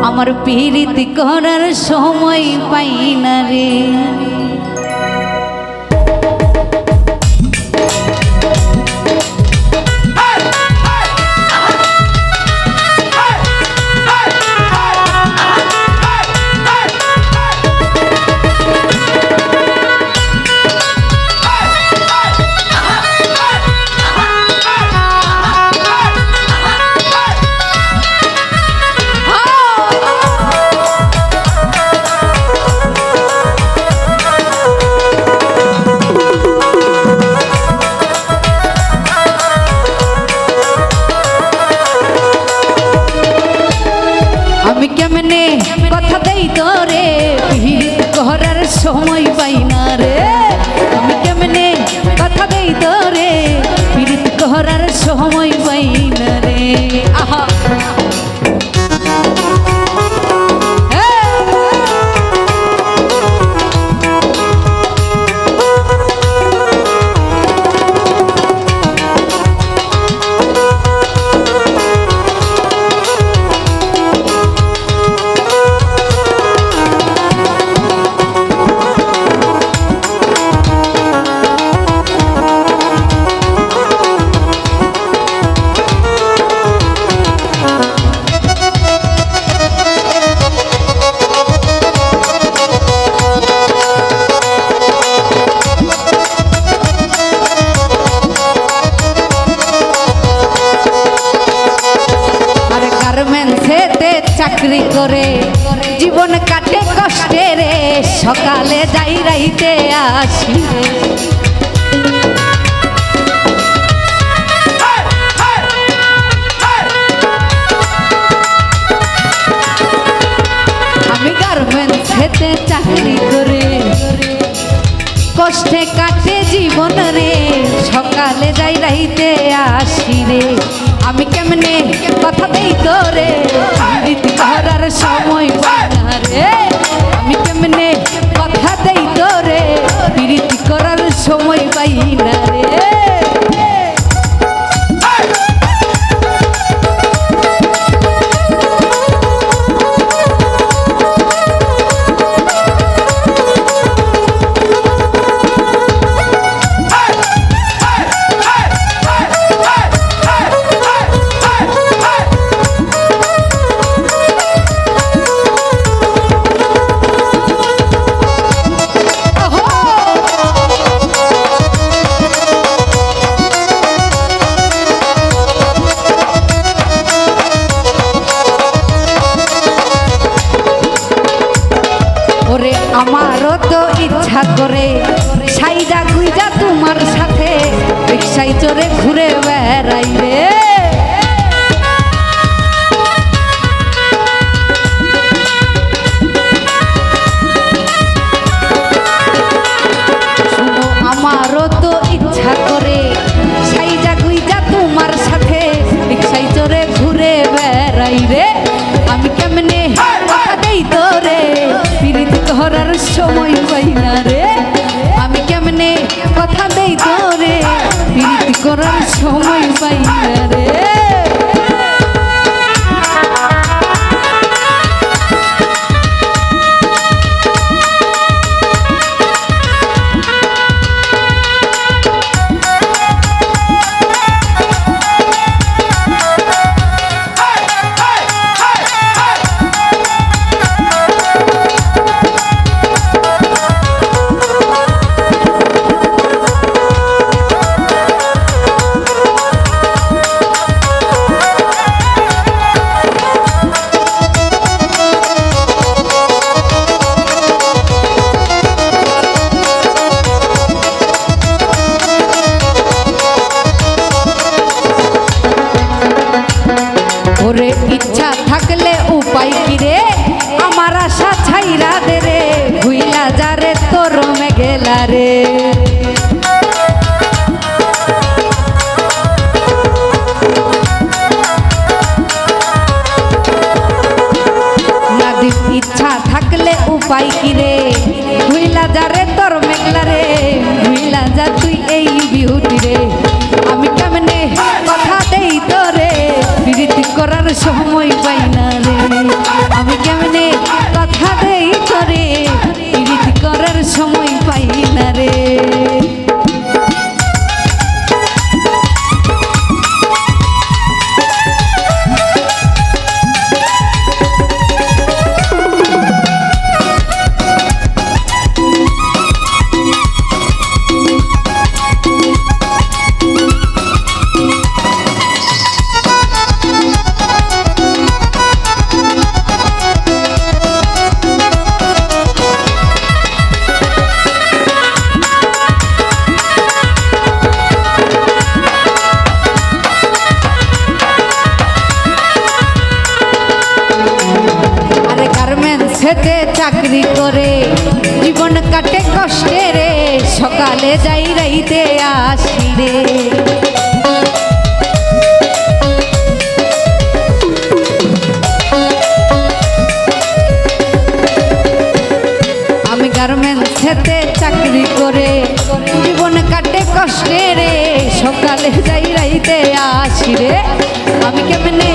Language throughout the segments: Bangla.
আমার পীড়িত করার সময় পাই না রে। আমি কেমনে কথা দেই তোরে পীড়িত করার সময় পাই না রে। আমি কেমনে কথা দেই তোরে পীড়িত করার সময় পাই না রে। আহা চাকরি করে জীবন কাটে কষ্টে রে, সকালে যাই রাইতে আসি রে। আমি গার্মেন্টসেতে চাকরি করে কষ্টে কাটে জীবন রে, সকালে যাই রাইতে আসি রে। আমি কেমনে কথা দেই তোরে পীড়িত করার সময় পাই না রে। আমি কেমনে কথা দেই তোরে পীড়িত করার সময় পাই না রে। ওরে আমারও তো ইচ্ছা করে সাইজা গুইজা তোমার সাথে রিক্সায় চড়ে ঘুরে বেড়াই রে। শুনো আমারও তো ইচ্ছা করে সাইজা গুইজা তোমার সাথে রিক্সায় চড়ে ঘুরে বেড়াই রে। আমি কেমনে কথা দেই তোরে পীড়িত করার সময় পাই না রে। আমি কেমনে কথা দেই তোরে পীড়িত করার সময় পাই না। রে আমার আশা ছাইরা দে রে ভুইলা যারে তোর মেঘেলা রে নাদিম ইচ্ছা থাকলে উপায় কি রে ভুইলা যারে তোর মেঘলা রে ভুইলা যা তুই এই বিহুটি রে আমি কেমনে কথা দেই তোরে প্রীতি করার সময় পাই না রে আমি কেমনে কথা দেই তোরে প্রীতি করার সময় পাই না রে গার্মেন্টসেতে চাকরি করে জীবন কাটে কষ্টে রে সকালে যাই রাইতে আসি রে আমি গার্মেন্টসেতে চাকরি করে জীবন কাটে কষ্টে রে সকালে যাই রাইতে আসি রে আমি কেমনে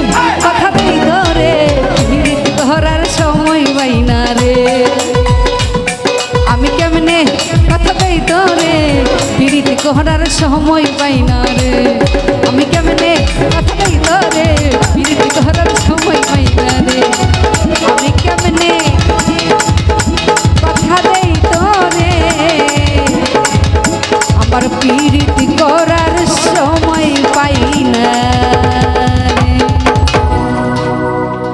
কথা বলি ধরে ধরার সময় পাই না রে আমি কেমনে কথা দেই তোরে প্রীতি করার সময় পাই না রে আমি কেমনে কথা দেই তোরে প্রীতি করার সময় পাই না রে আমি কেমনে কথা দেই তোরে আমার প্রীতি করার সময় পাই না